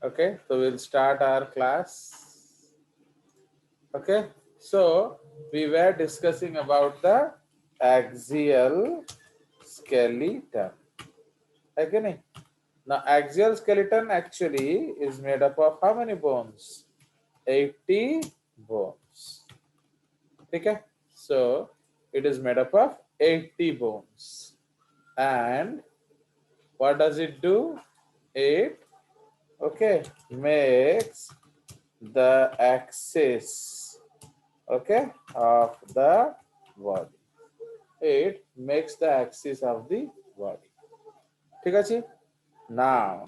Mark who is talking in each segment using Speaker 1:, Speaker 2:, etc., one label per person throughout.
Speaker 1: Okay, so we'll start our class. Okay, so we were discussing about the axial skeleton. Okay, now axial skeleton actually is made up of how many bones? 80 bones. Okay, so it is made up of 80 bones. And what does it do? It makes the axis of the body. It makes the axis of the body. ठीक है? Now,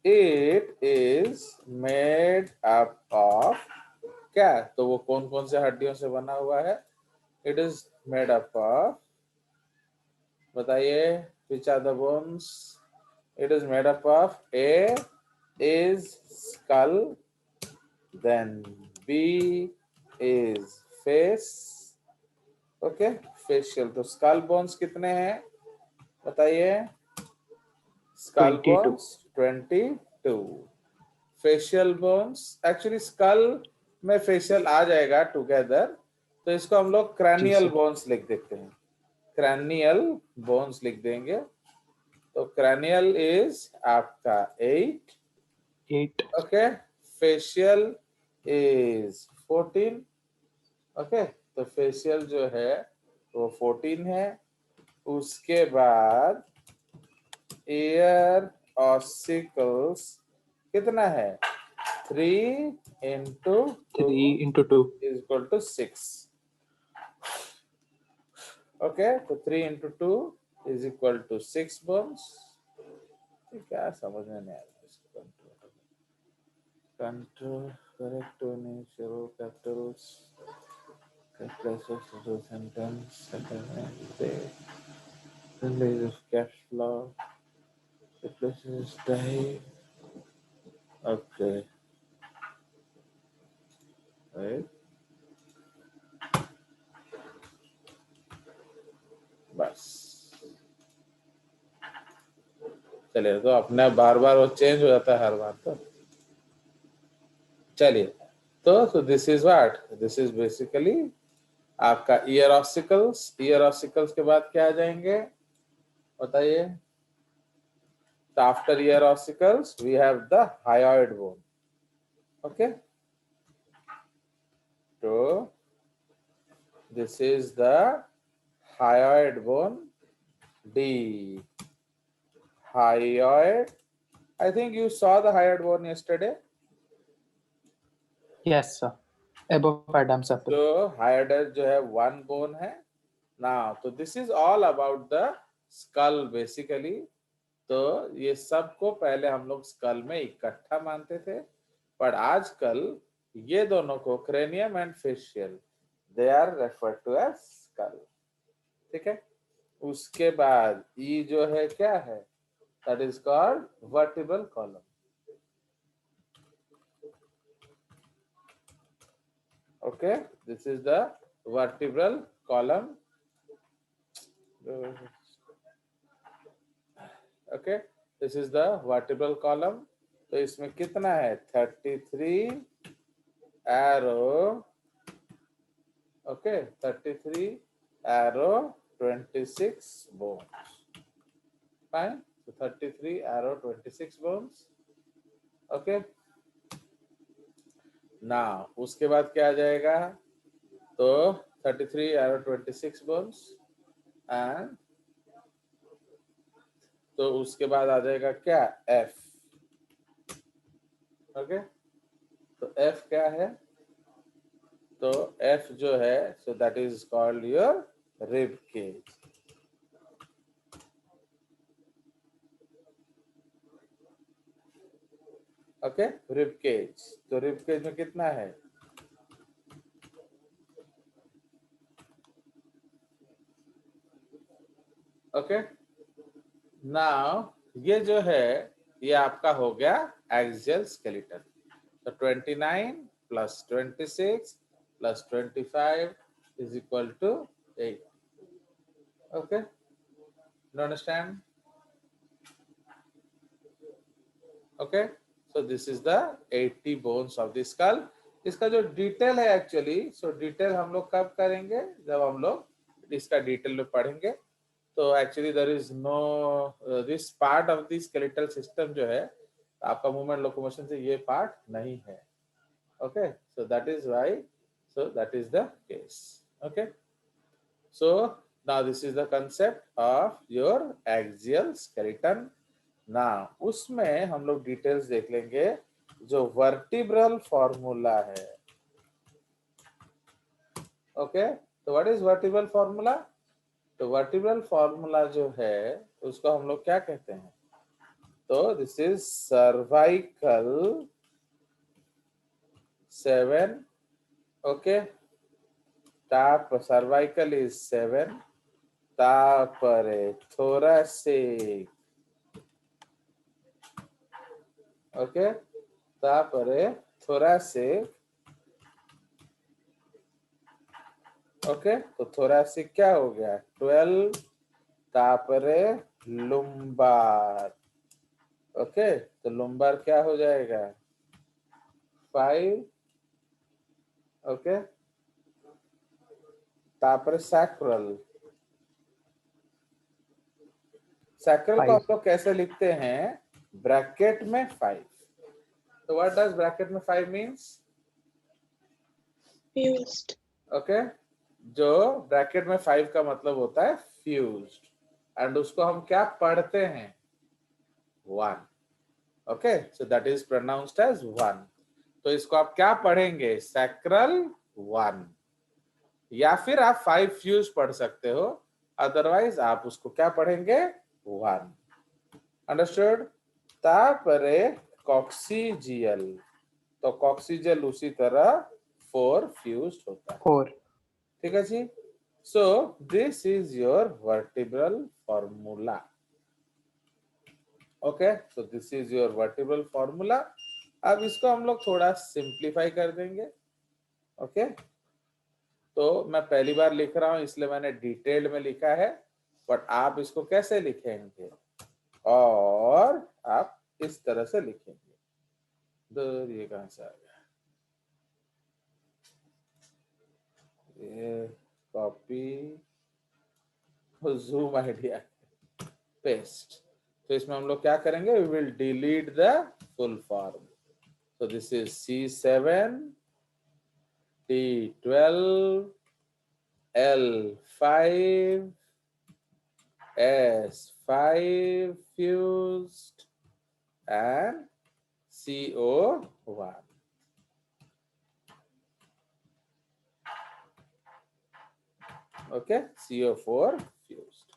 Speaker 1: it is made up of क्या? तो वो कौन कौन से हड्डियों से बना हुआ है? It is made up of, बताइए, which are the bones? It is made up of A is skull, then B is face. Facial. तो skull bones कितने हैं बताइए? Skull
Speaker 2: 22.
Speaker 1: bones 22. Facial bones, actually skull में facial आ जाएगा together, तो इसको हम लोग cranial bones लिख देते हैं. cranial bones लिख देंगे. तो cranial is आपका 8.
Speaker 2: 8.
Speaker 1: facial is 14. तो facial जो है वो 14 है. उसके बाद ear ossicles कितना है? 3 into 2
Speaker 2: 3 into 2.
Speaker 1: is equal to 6. तो 3 into 2 is equal to 6 bones. क्या समझ में नहीं आ रहा इसको? कंट्रोल करेक्ट होने शुरू Capitals Capitals of sentence release of cash flow replaces die. Okay, right. बस चलिए, तो अपने बार बार वो चेंज हो जाता है हर बार. तो चलिए, तो this is what, this is basically आपका ईयर ऑसिकल्स. ईयर ऑसिकल्स के बाद क्या आ जाएंगे बताइए? तो after ear ossicles we have the hyoid bone. तो this is the hyoid bone, D. Hyoid. I think you saw the hyoid bone yesterday.
Speaker 2: Yes, sir. Above Adam's apple.
Speaker 1: So hyoid जो है one bone है. Now, so this is all about the skull basically. तो ये सब को पहले हम लोग स्कल में इकट्ठा मानते थे, पर आजकल ये दोनों को cranium and facial they are referred to as skull. ठीक है. उसके बाद ई जो है क्या है? That is called vertebral column. This is the vertebral column. This is the vertebral column. तो इसमें कितना है? 33 एरो. 33 एरो 26 bones. Fine. So 33 arrow 26 bones. Now उसके बाद क्या आ जाएगा? तो 33 arrow 26 bones and तो उसके बाद आ जाएगा क्या? F. तो F क्या है? तो F जो है, so that is called your rib cage. Rib cage. तो रिब केज में कितना है? नाउ ये जो है ये आपका हो गया एक्सियल स्केलेटन. तो 29 plus 26 plus 25 is equal to 8. You understand? Okay, so this is the 80 bones of the skull. इसका जो डिटेल है एक्चुअली, सो डिटेल हम लोग कब करेंगे, जब हम लोग इसका डिटेल में पढ़ेंगे। तो actually there is no this part of the skeletal system जो है आपका मूवमेंट लोकोमोशन से ये पार्ट नहीं है। Okay, so that is why, so that is the case. Okay, so now this is the concept of your axial skeleton। now उसमें हम लोग डिटेल्स देख लेंगे जो वर्टिब्रल फॉर्मूला है। ओके, तो व्हाट इज वर्टिब्रल फॉर्मूला? तो वर्टिब्रल फॉर्मूला जो है उसको हम लोग क्या कहते हैं? तो this is cervical 7। Okay, top cervical is 7, तापरे thoracic, ओके, तापरे thoracic। ओके, तो thoracic क्या हो गया? 12, तापरे lumbar। ओके, तो lumbar क्या हो जाएगा? 5। ओके, तापरे sacral। sacral को
Speaker 2: 5.
Speaker 1: आप लोग कैसे लिखते हैं? ब्रैकेट में 5। तो व्हाट डज ब्रैकेट में 5 मींस?
Speaker 3: Fused.
Speaker 1: ओके, जो ब्रैकेट में 5 का मतलब होता है फ्यूज्ड, एंड उसको हम क्या पढ़ते हैं? 1। Okay, so that is pronounced as 1। तो इसको आप क्या पढ़ेंगे? सैक्रल 1, या फिर आप 5 फ्यूज पढ़ सकते हो, अदरवाइज आप उसको क्या पढ़ेंगे? 1। अंडरस्टूड? तापरे कॉक्सीजियल, तो कॉक्सीजियल उसी तरह 4 फ्यूज्ड होता है।
Speaker 2: 4.
Speaker 1: ठीक है जी। So this is your vertebral formula. Okay, so this is your vertebral formula. अब इसको हम लोग थोड़ा सिंप्लीफाई कर देंगे। ओके, तो मैं पहली बार लिख रहा हूं इसलिए मैंने डिटेल्ड में लिखा है, बट आप इसको कैसे लिखेंगे? और आप इस तरह से लिखेंगे। ये कहां से आ गया? ये कॉपी, जूम आइडिया, पेस्ट। तो इसमें हम लोग क्या करेंगे? We will delete the full form. So this is C7, T12, L5, S5 fused, and CO1। okay, CO4 fused।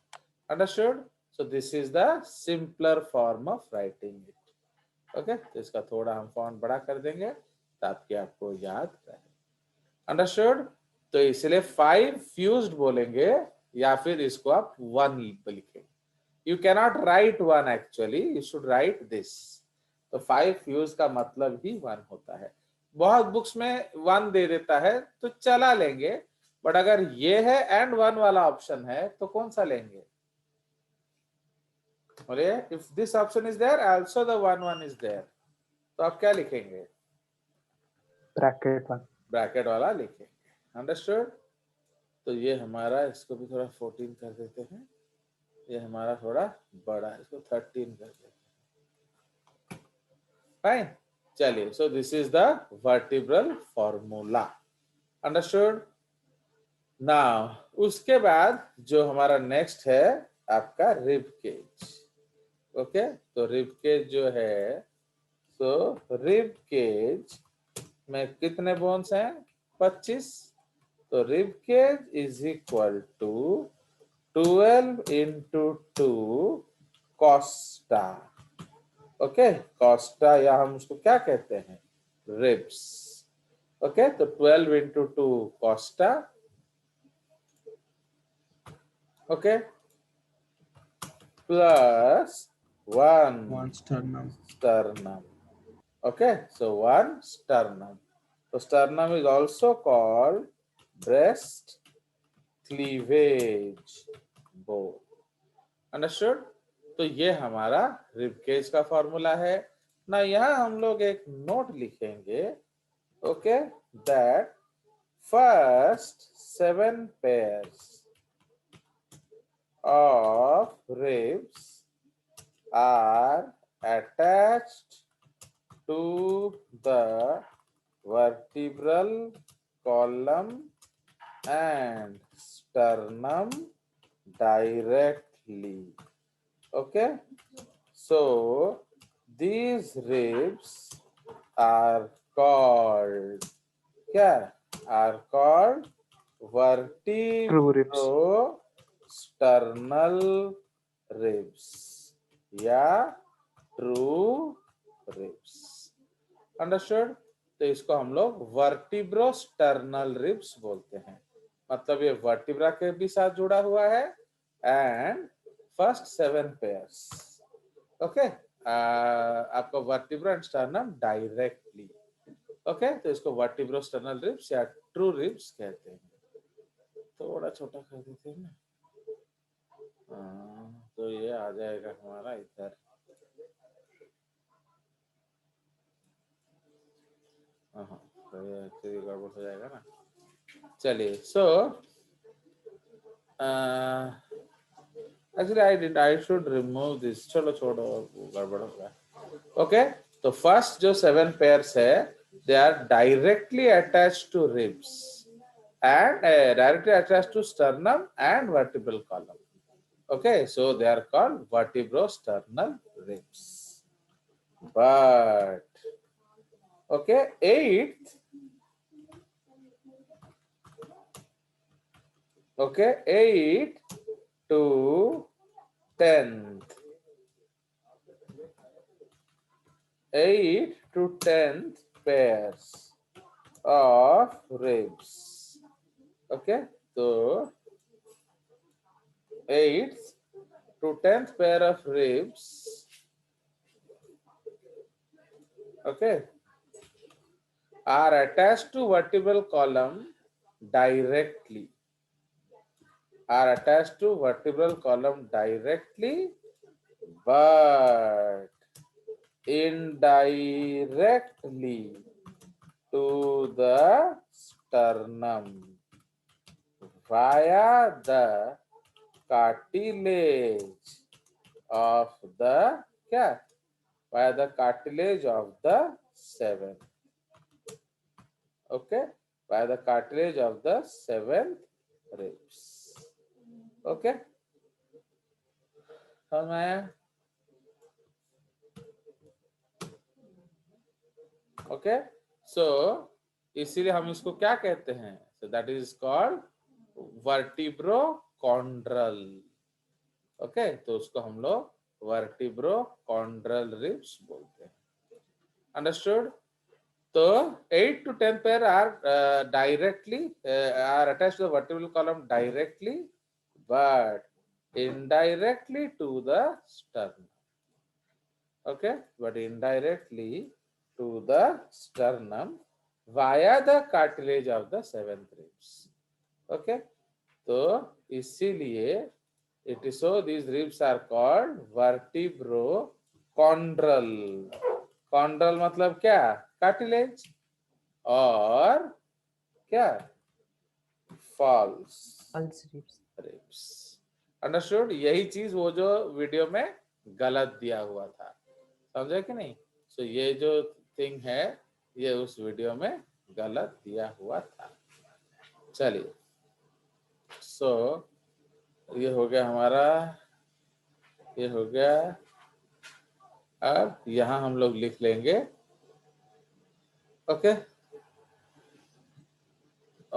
Speaker 1: understood? So this is the simpler form of writing it। Okay, तो इसका थोड़ा हम फॉन्ट बड़ा कर देंगे ताकि आपको याद रहे। अंडरस्टूड? तो इसलिए 5 फ्यूज्ड बोलेंगे, या फिर इसको आप 1 लिखेंगे। You cannot right 1 actually, you should write this. तो 5 फ्यूज का मतलब ही 1 होता है। बहुत बुक्स में 1 दे देता है तो चला लेंगे, बट अगर ये है एंड 1 वाला ऑप्शन है तो कौन सा लेंगे? और if this option is there also the 1 is there, तो आप क्या लिखेंगे?
Speaker 2: Bracket 1.
Speaker 1: ब्रैकेट वाला लिखेंगे। अंडरस्टूड? तो ये हमारा, इसको भी थोड़ा 14 कर देते हैं, ये हमारा थोड़ा बड़ा है, इसको 13 कर देते हैं। फाइन, चलिए। सो this is the vertebral formula. Understood? Now उसके बाद जो हमारा नेक्स्ट है आपका रिब केज। ओके, तो रिब केज जो है, सो रिब केज में कितने बोन्स हैं? 25। तो rib cage is equal to 12 into 2 costa. Okay, costa, या हम उसको क्या कहते हैं? रिब्स। ओके, तो 12 into 2 costa. Okay, plus 1 sternum। okay, so 1 sternum। so sternum is also called breast cleavage bone। understood? तो ये हमारा रिब केज का फॉर्मूला है। ना यहाँ हम लोग एक नोट लिखेंगे, okay, that first 7 pairs of ribs are attached to the vertebral column and sternum directly. Okay, so these ribs are called, क्या are called
Speaker 2: True ribs.
Speaker 1: vertebrosternal ribs या true ribs. अंडरस्टूड? तो इसको हम लोग वर्टिब्रोस्टर्नल ribs बोलते हैं, मतलब ये वर्टिब्रा के भी साथ जुड़ा हुआ है एंड फर्स्ट 7 पेयर्स, ओके, आपको vertebra and sternum directly, okay, तो इसको वर्टिब्रोस्टर्नल रिब्स या ट्रू रिब्स कहते हैं। थोड़ा छोटा कर देते हैं ना, तो ये आ जाएगा हमारा इधर, तो ये एक्चुअली गड़बड़ हो जाएगा ना। चलिए, so actually I should remove this, चलो छोड़ो, गड़बड़ हो गया। ओके, तो फर्स्ट जो 7 पेयर्स है, they are directly attached to ribs and directly attached to sternum and vertebral column. Okay, so they are called vertebrosternal ribs. But okay, 8th, okay, 8 to 10th, 8 to 10th pairs of ribs. Okay, so 8th to 10th pair of ribs, okay, are attached to vertebral column directly, are attached to vertebral column directly, but indirectly to the sternum via the cartilage of the, क्या, via the cartilage of the 7th, okay, via the cartilage of the 7th ribs, okay, समझ में आया? Okay, सो इसीलिए हम इसको क्या कहते हैं, so that is called vertebrochondral, okay, तो उसको हम लोग वर्टिब्रोकॉन्ड्रल रिब्स बोलते हैं। अंडरस्टूड? तो 8 to 10 pair are directly are attached to the vertebral column directly, but indirectly to the sternum, okay, but indirectly to the sternum via the cartilage of the 7th ribs, okay, तो इसीलिए it is so these ribs are called vertebrochondral. Chondral मतलब क्या, cartilage, और क्या, false ribs. Understood? यही चीज वो जो वीडियो में गलत दिया हुआ था, समझे कि नहीं? सो ये जो थिंग है, ये उस वीडियो में गलत दिया हुआ था। चलिए, सो ये हो गया हमारा, ये हो गया। अब यहां हम लोग लिख लेंगे, ओके,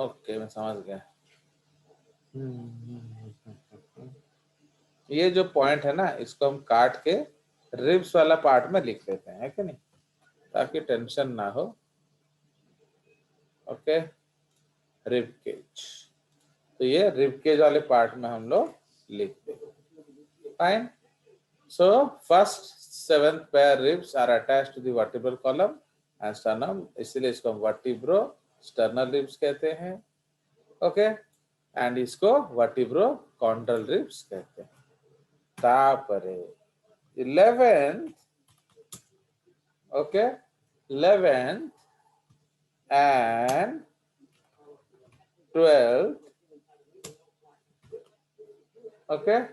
Speaker 1: ओके, मैं समझ गया। ये जो पॉइंट है ना, इसको हम काट के रिब्स वाला पार्ट में लिख लेते हैं, है कि नहीं, ताकि टेंशन ना हो। ओके, रिब केज, तो ये रिब केज वाले पार्ट में हम लोग लिख देंगे। Fine, so first 7th pair ribs are attached to the vertebral column and sternum, इसलिए इसको हम vertebrosternal ribs कहते हैं, ओके, एंड इसको vertebrocondral ribs कहते हैं। तापरे 11th Okay, 11th and 12th. Okay,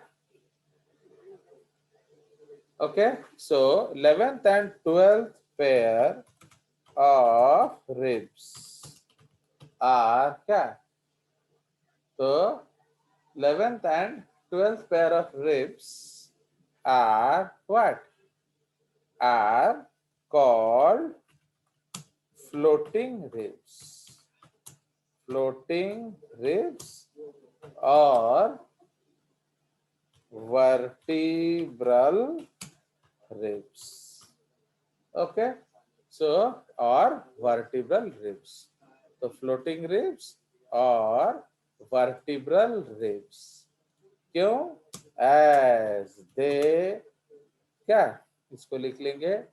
Speaker 1: okay. So 11th and 12th pair of ribs are क्या? तो 11th and 12th pair of ribs are what? Are called floating ribs. Floating ribs or vertebral ribs. Okay, so or vertebral ribs. So floating ribs or vertebral ribs. क्यों? As they क्या इसको लिख लेंगे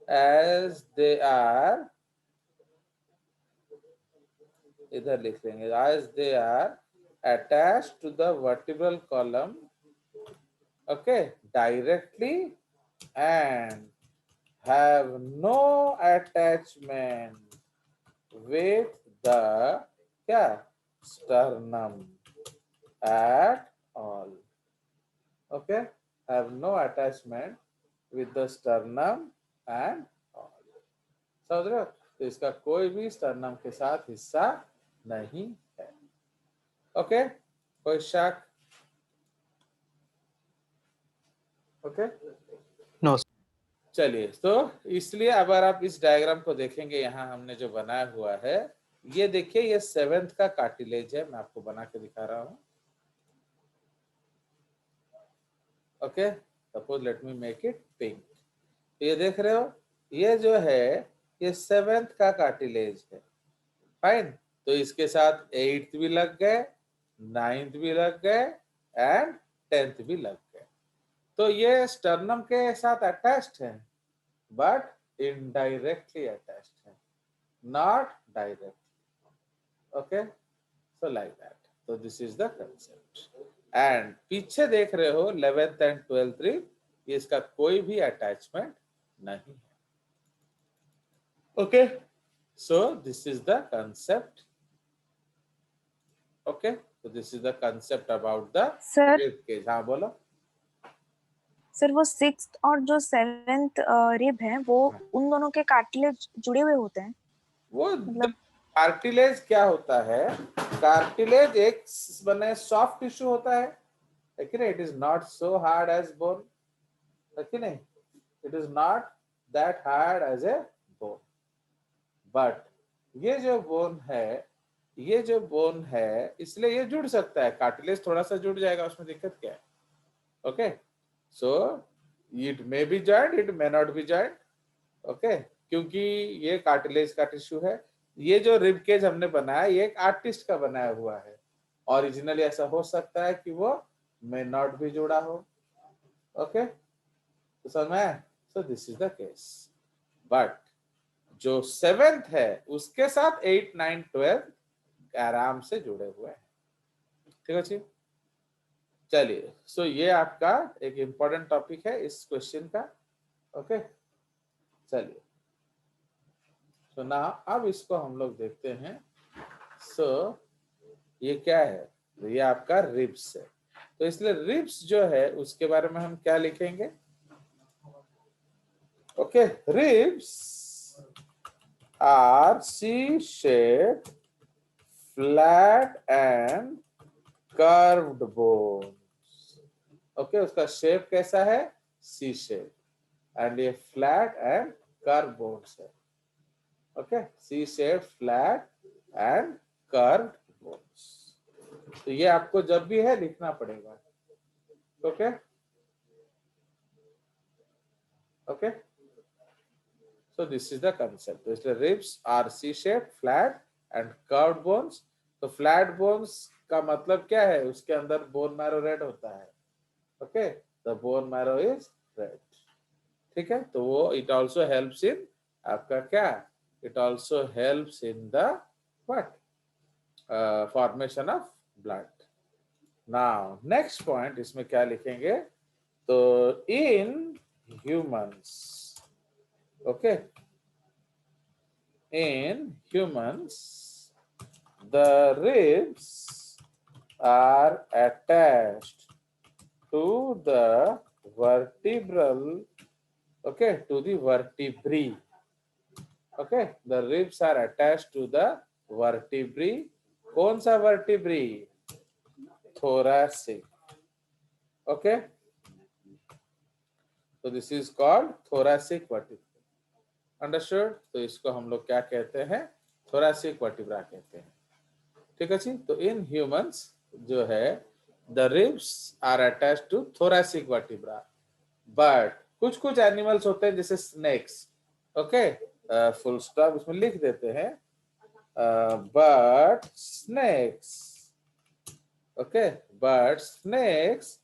Speaker 1: as they are इधर लिख लेंगे as they are attached to the vertebral column, okay, directly and have no attachment with the क्या sternum at all. Okay, have no attachment with the sternum and all. समझ रहे हो? तो इसका कोई भी sternum के साथ हिस्सा नहीं है. ओके, कोई शक? Okay,
Speaker 2: No.
Speaker 1: चलिए. तो इसलिए अगर आप इस डायग्राम को देखेंगे, यहाँ हमने जो बनाया हुआ है, ये देखिए, ये 7th का कार्टिलेज है. मैं आपको बना के दिखा रहा हूँ. Okay, suppose let me make it pink. ये देख रहे हो, ये जो है ये 7th का कार्टिलेज है. फाइन. तो इसके साथ 8th भी लग गए, 9th भी लग गए एंड 10th भी लग गए. तो ये स्टर्नम के साथ अटैच्ड है, बट इनडायरेक्टली अटैच्ड है, not directly. Okay, so like that. तो this is the concept. And पीछे देख रहे हो 11th एंड 12th रिब, ये इसका कोई भी अटैचमेंट नहीं है. Okay, so this is the concept. Okay, so this is the concept about the
Speaker 3: sir
Speaker 1: rib cage. हाँ बोलो.
Speaker 3: सर वो 6th और जो 7th रिब है वो उन दोनों के कार्टिलेज जुड़े हुए होते हैं.
Speaker 1: वो
Speaker 3: मतलब
Speaker 1: कार्टिलेज क्या होता है? कार्टिलेज एक बने सॉफ्ट टिश्यू होता है, लेकिन it is not so hard as bone. लेकिन it is not that hard as a bone. But ये जो बोन है, ये जो बोन है, इसलिए ये जुड़ सकता है. कार्टिलेज थोड़ा सा जुड़ जाएगा, उसमें दिक्कत क्या है? Okay, so it may be joint, it may not be joint. Okay, क्योंकि ये कार्टिलेज का टिश्यू है. ये जो रिब केज हमने बनाया, ये एक आर्टिस्ट का बनाया हुआ है. ओरिजिनली ऐसा हो सकता है कि वो मे नॉट भी जुड़ा हो. ओके, तो समझ में? सो this is the case. But जो 7th है उसके साथ 8, 9, 12 आराम से जुड़े हुए हैं. ठीक है जी. चलिए, सो ये आपका एक इंपॉर्टेंट टॉपिक है इस क्वेश्चन का. ओके, चलिए. सो ना अब इसको हम लोग देखते हैं. सो ये क्या है? तो ये आपका रिब्स है. तो इसलिए रिब्स जो है उसके बारे में हम क्या लिखेंगे? Okay, ribs are C shape, flat and curved bones. Okay, उसका शेप कैसा है? C shape. एंड ये फ्लैट एंड कर्व बोन्स है. Okay, C shape, flat and curved bones. तो ये आपको जब भी है लिखना पड़ेगा. Okay, okay, so this is the concept. तो इसलिए ribs are C shaped, flat and curved bones. तो flat bones का मतलब क्या है? उसके अंदर bone marrow red होता है. Okay, the bone marrow is red. ठीक है, तो वो it also helps in आपका क्या? It also helps in the what? Formation of blood. Now next point इसमें क्या लिखेंगे? तो in humans, Okay. In humans, the ribs are attached to the vertebral, okay, to the vertebrae. Okay, the ribs are attached to the vertebrae. कौन सा vertebrae? Thoracic. Okay, so this is called thoracic vertebra. Understood? तो इसको हम लोग क्या कहते हैं? thoracic vertebra कहते हैं. ठीक है जी. तो in humans जो है the ribs are attached to thoracic vertebra, but कुछ कुछ एनिमल्स होते हैं जैसे स्नेक्स. ओके, फुल स्टॉप इसमें लिख देते हैं. but snakes, okay, but snakes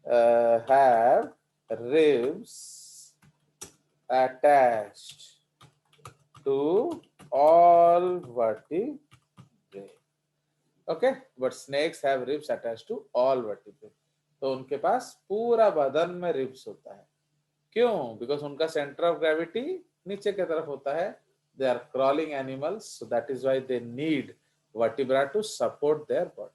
Speaker 1: have ribs attached to all vertebrae. Okay, but snakes have ribs attached to all vertebrae. तो उनके पास पूरा बदन में रिब्स होता है. क्यों? बिकॉज उनका सेंटर ऑफ ग्रेविटी नीचे की तरफ होता है. They are crawling animals, so that is why they need vertebra to support their body.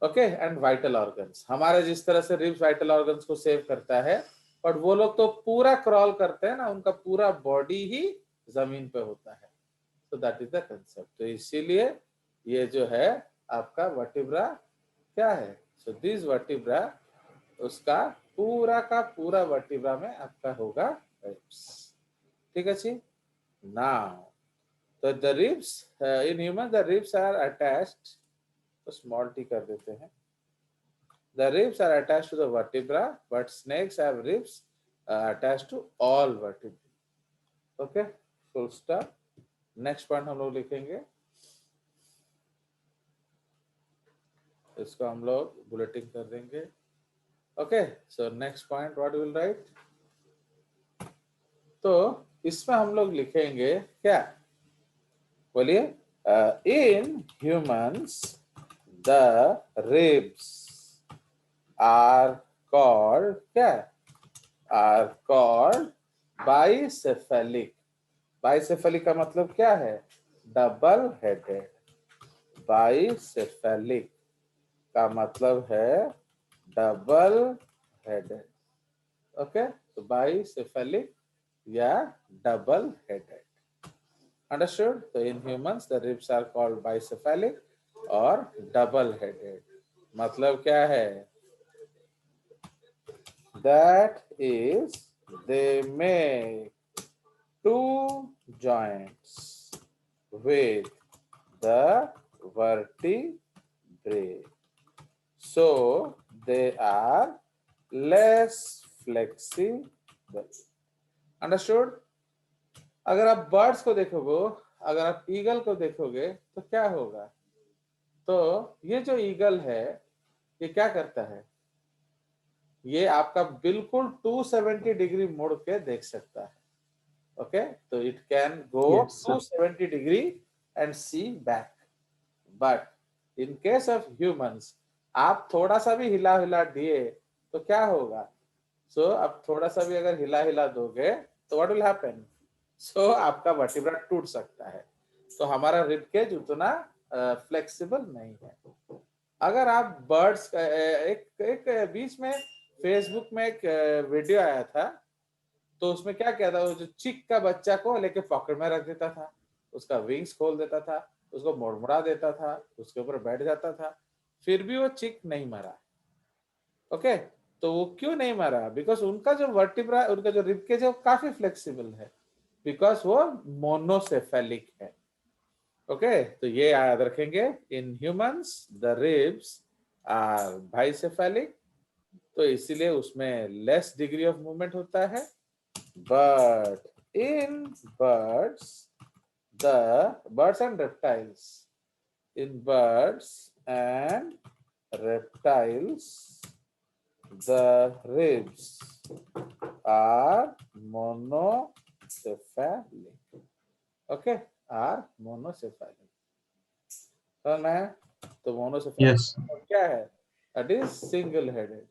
Speaker 1: Okay, and vital organs. हमारे जिस तरह से रिब्स वाइटल ऑर्गन्स को सेव करता है, बट वो लोग तो पूरा क्रॉल करते हैं ना, उनका पूरा बॉडी ही जमीन पे होता है. So that is the concept. तो इसीलिए ये जो है आपका वर्टिब्रा क्या है? So this vertebra उसका पूरा का पूरा वर्टिब्रा में आपका होगा रिब्स. ठीक है जी. Now, so the ribs in humans, the ribs are attached. तो small t कर देते हैं. The ribs are attached to the vertebra, but snakes have ribs attached to all vertebrae. Okay, full stop. Next point हम लोग लिखेंगे. इसको हम लोग बुलेटिन कर देंगे. Okay, so next point what we will write? तो इसमें हम लोग लिखेंगे क्या? बोलिए. In humans, the ribs are called क्या? Are called bicephalic. Bicephalic का मतलब क्या है? Double headed. Bicephalic का मतलब है डबल हेडेड. ओके, तो bicephalic या double headed. Understood? So in humans the ribs are called bicephalic or double headed. मतलब क्या है? That is, they make two joints with the vertebrae, so they are less flexible. Understood? अगर आप birds को देखोगे, अगर आप ईगल को देखोगे तो क्या होगा? तो ये जो ईगल है ये क्या करता है? ये आपका बिल्कुल 270 डिग्री मुड़ के देख सकता है. ओके, तो it can go 270 degree and see back. But in case of humans, आप थोड़ा सा भी हिला हिला दिए तो क्या होगा? सो आप थोड़ा सा भी अगर हिला हिला दोगे तो व्हाट विल हैपन? सो आपका वर्टिब्रा टूट सकता है. तो हमारा रिब केज उतना फ्लेक्सिबल नहीं है. अगर आप बर्ड्स एक बीच में फेसबुक में एक वीडियो आया था, तो उसमें क्या किया था? वो जो चिक का बच्चा को लेके पॉकेट में रख देता था, उसका विंग्स खोल देता था, उसको मुड़मुड़ा देता था, उसके ऊपर बैठ जाता था, फिर भी वो चिक नहीं मरा. ओके, तो वो क्यों नहीं मरा? बिकॉज उनका जो वर्टिब्रा, उनका जो रिब केज है वो काफी फ्लेक्सिबल है, बिकॉज वो मोनोसेफेलिक है. ओके, तो ये याद रखेंगे. In humans the ribs are bicephalic, तो इसीलिए उसमें लेस डिग्री ऑफ मूवमेंट होता है. But in birds and reptiles, in birds and reptiles the ribs are monocephalic. Okay, are monocephalic. तो monocephalic क्या है? That is single headed.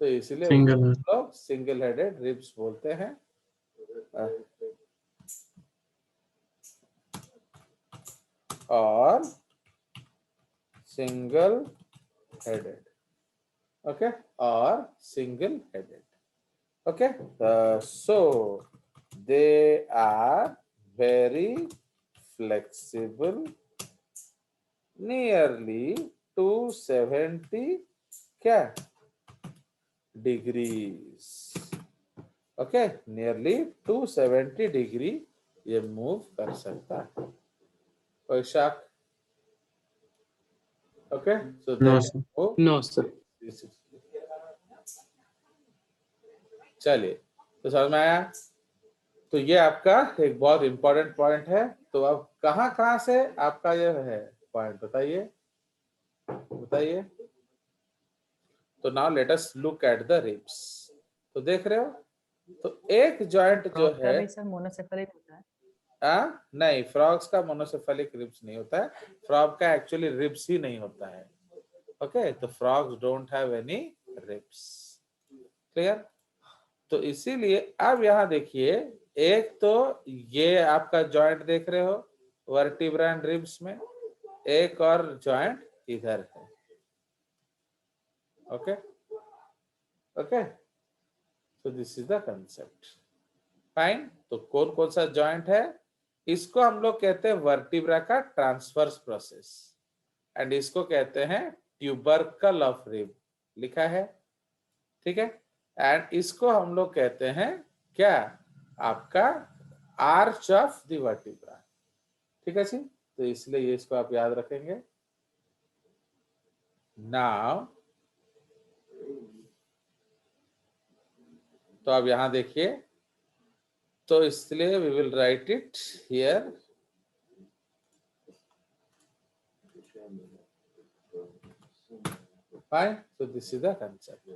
Speaker 1: तो इसीलिए लोग single headed ribs बोलते हैं. or single headed. Okay, or single headed. Okay, so they are very flexible, nearly 270 क्या degrees. Okay, nearly 270 degree ये मूव कर सकता है. कोई शक? Okay, so
Speaker 2: No,
Speaker 1: then
Speaker 2: sir.
Speaker 1: move.
Speaker 4: No, sir.
Speaker 1: चलिए, तो समझ में आया? तो ये आपका एक बहुत इंपॉर्टेंट पॉइंट है. तो अब कहां से आपका ये है पॉइंट बताइए, बताइए. तो now let us look at the ribs. तो देख रहे हो, तो एक जॉइंट जो
Speaker 5: फ्रॉग का
Speaker 1: है,
Speaker 5: भी सर मोनोसेफलिक होता है।
Speaker 1: नहीं, फ्रॉग्स का मोनोसेफेलिक रिब्स नहीं होता है. फ्रॉग का एक्चुअली रिब्स ही नहीं होता है. ओके, तो frogs don't have any ribs. Clear? तो इसीलिए अब यहां देखिए, एक तो ये आपका जॉइंट देख रहे हो वर्टिब्रा एंड रिब्स में, एक और जॉइंट इधर है. Okay, okay, so this is the concept. Fine. तो कौन कौन सा जॉइंट है? इसको हम लोग कहते हैं वर्टिब्रा का ट्रांसवर्स प्रोसेस, एंड इसको कहते हैं ट्यूबरकल ऑफ रिब. लिखा है, ठीक है. एंड इसको हम लोग कहते हैं क्या? आपका आर्च ऑफ द वर्टिब्रा. ठीक है जी. तो इसलिए ये इसको आप याद रखेंगे. नाउ तो अब यहां देखिए, तो इसलिए we will write it here. Fine. So this is the concept.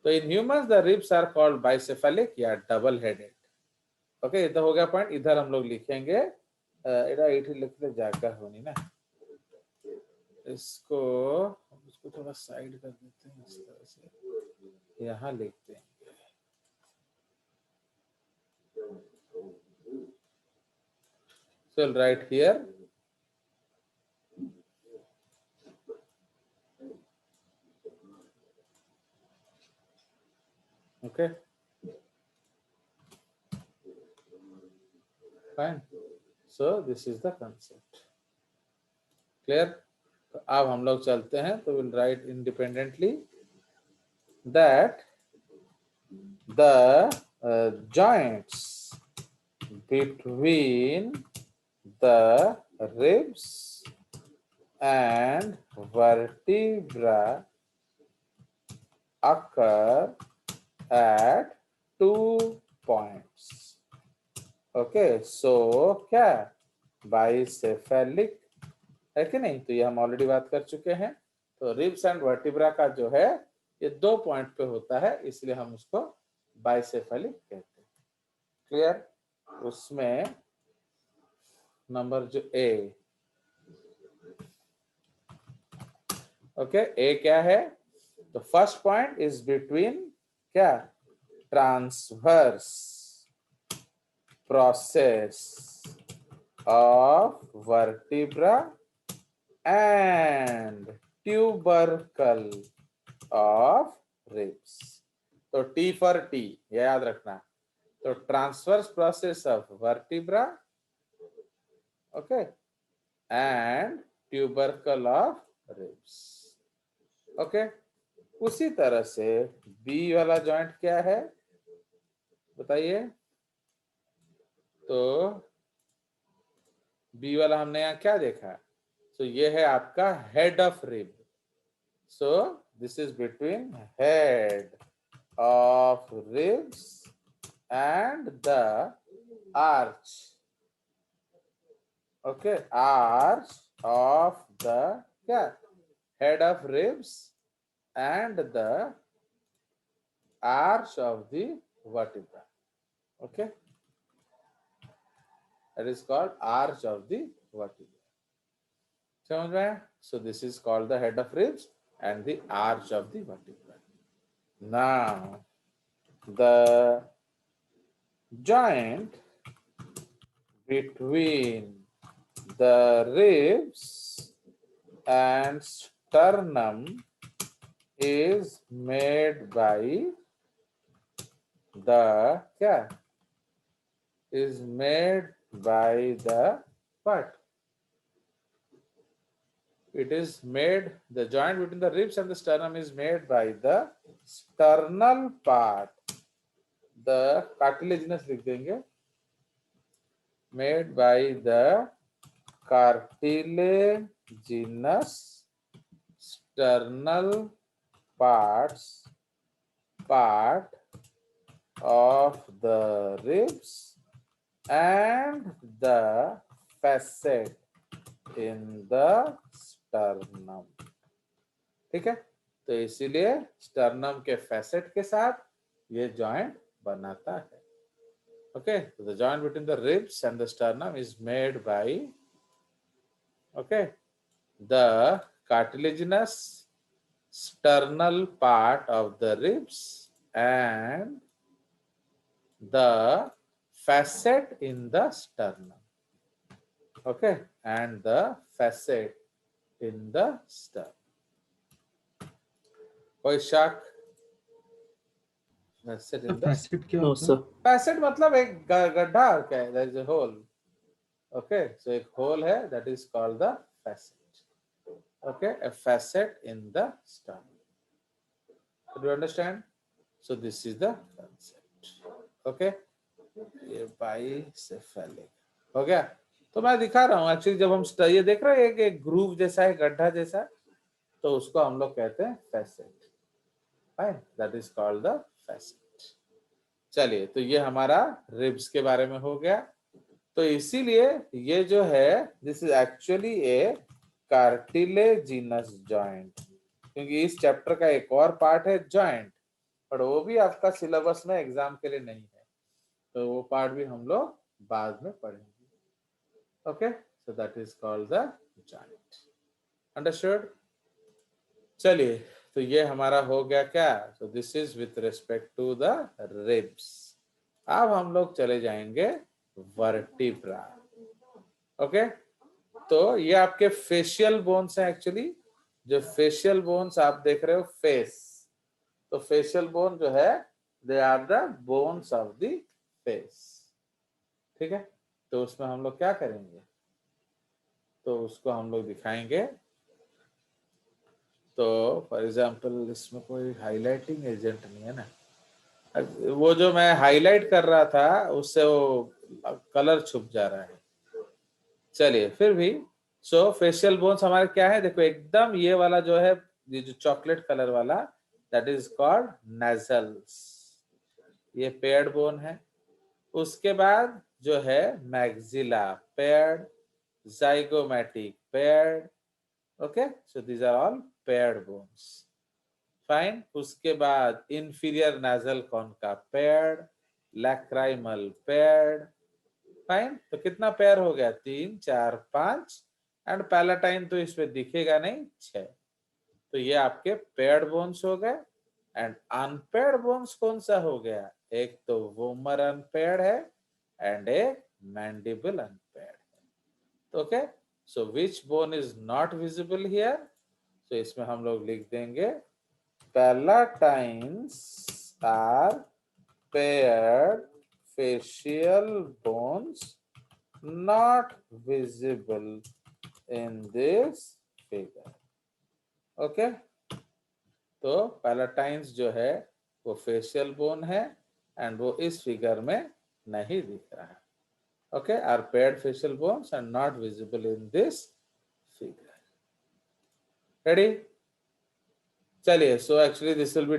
Speaker 1: So in humans the ribs are called bicephalic या double headed. ओके, इधर हो गया पॉइंट. इधर हम लोग लिखेंगे एडा इधर लिखते जाकर होनी ना, इसको थोड़ा साइड कर देते हैं इस तरह से. यहाँ लिखते हैं so I'll write here okay. Fine. So this is the concept. Clear? तो अब हम लोग चलते हैं. तो will write independently that the joints between the ribs and vertebra occur at 2 points. Okay, so क्या बाइसेफेलिक है कि नहीं? तो ये हम ऑलरेडी बात कर चुके हैं. तो रिब्स एंड वर्टिब्रा का जो है ये 2 पॉइंट पे होता है, इसलिए हम उसको बाइसेफेलिक कहते हैं. क्लियर? उसमें नंबर जो ए, ओके, ए क्या है? तो फर्स्ट पॉइंट इज बिटवीन क्या? Transverse process of vertebra and tubercle of ribs. तो टी फॉर टी, याद रखना. तो transverse process of vertebra, okay, and tubercle of ribs. Okay, उसी तरह से बी वाला जॉइंट क्या है बताइए? तो बी वाला हमने यहाँ क्या देखा? तो ये है आपका head of rib. So this is between head of ribs and the arch. Okay, arch of the क्या? head of ribs and the arch of the vertebra. Okay, that is called arch of the vertebra. समझ में आया? So this is called the head of ribs and the arch of the vertebra. Now the joint between the ribs and sternum is made by the क्या is made by the what? It is made, the joint between the ribs and the sternum is made by the sternal part. The cartilaginous लिख देंगे, made by the cartilaginous sternal part of the ribs and the facet in the sternum. ठीक है, तो इसीलिए sternum के facet के साथ ये जॉइंट बनाता है. Okay, so the joint between the ribs and the sternum is made by, okay, the cartilaginous sternal part of the ribs and the facet in the sternum. Okay, and the facet in the sternum. कोई शक? Facet in the
Speaker 2: facet क्या
Speaker 4: no
Speaker 2: होता है?
Speaker 4: Sir.
Speaker 1: facet मतलब एक गड्ढा क्या है? There is a hole. Okay, so एक hole है, that is called the facet. Okay, a facet in the sternum. Do you understand? So this is the concept. Okay, ये bicephalic हो गया. तो मैं दिखा रहा हूँ एक्चुअली, जब हम ये देख रहे हैं एक ग्रूव जैसा है, गड्ढा जैसा, तो उसको हम लोग कहते हैं facet. Fine, that is called the facet. चलिए, तो ये हमारा रिब्स के बारे में हो गया. तो इसीलिए ये जो है, this is actually A cartilaginous joint, क्योंकि इस चैप्टर का एक और पार्ट है जॉइंट, पर वो भी आपका सिलेबस में एग्जाम के लिए नहीं है, तो वो पार्ट भी हम लोग बाद में पढ़ेंगे. Okay, so that is called the joint. Understood? चलिए, तो ये हमारा हो गया क्या? So this is with respect to the ribs. अब हम लोग चले जाएंगे वर्टिब्रा. ओके, तो ये आपके फेशियल बोन्स हैं एक्चुअली. जो फेशियल बोन्स आप देख रहे हो, फेस, तो फेशियल बोन जो है, they are the bones of the face. ठीक है, तो उसमें हम लोग क्या करेंगे, तो उसको हम लोग दिखाएंगे. तो फॉर एग्जांपल इसमें कोई हाइलाइटिंग एजेंट नहीं है ना, वो जो मैं हाईलाइट कर रहा था उससे वो कलर छुप जा रहा है. चलिए, फिर भी सो फेशियल बोन्स हमारे क्या है, देखो एकदम ये वाला जो है, ये जो चॉकलेट कलर वाला, दैट इज कॉल्ड नेजल्स. ये पेयर्ड बोन है. उसके बाद जो है maxilla paired, zygomatic paired. Okay, so these are all paired bones. Fine. उसके बाद inferior nasal concha paired, lacrimal paired. Fine. तो कितना पेयर हो गया? 3, 4, 5. एंड पैलेटाइन तो इसमें दिखेगा नहीं, 6. तो ये आपके पेयर्ड बोन्स हो गए. एंड अनपेयर्ड बोन्स कौन सा हो गया? एक तो वोमर अनपेयर्ड है एंड एक मैंडिबल अनपेयर्ड है. Okay, so which bone is not visible here? तो इसमें हम लोग लिख देंगे palatines are paired facial bones not visible in this figure. Okay, तो पैलेटाइन्स जो है वो फेशियल बोन है एंड वो इस फिगर में नहीं दिख रहा है. Okay, are paired facial bones and not visible in this figure. Ready? चलिए, so actually this will B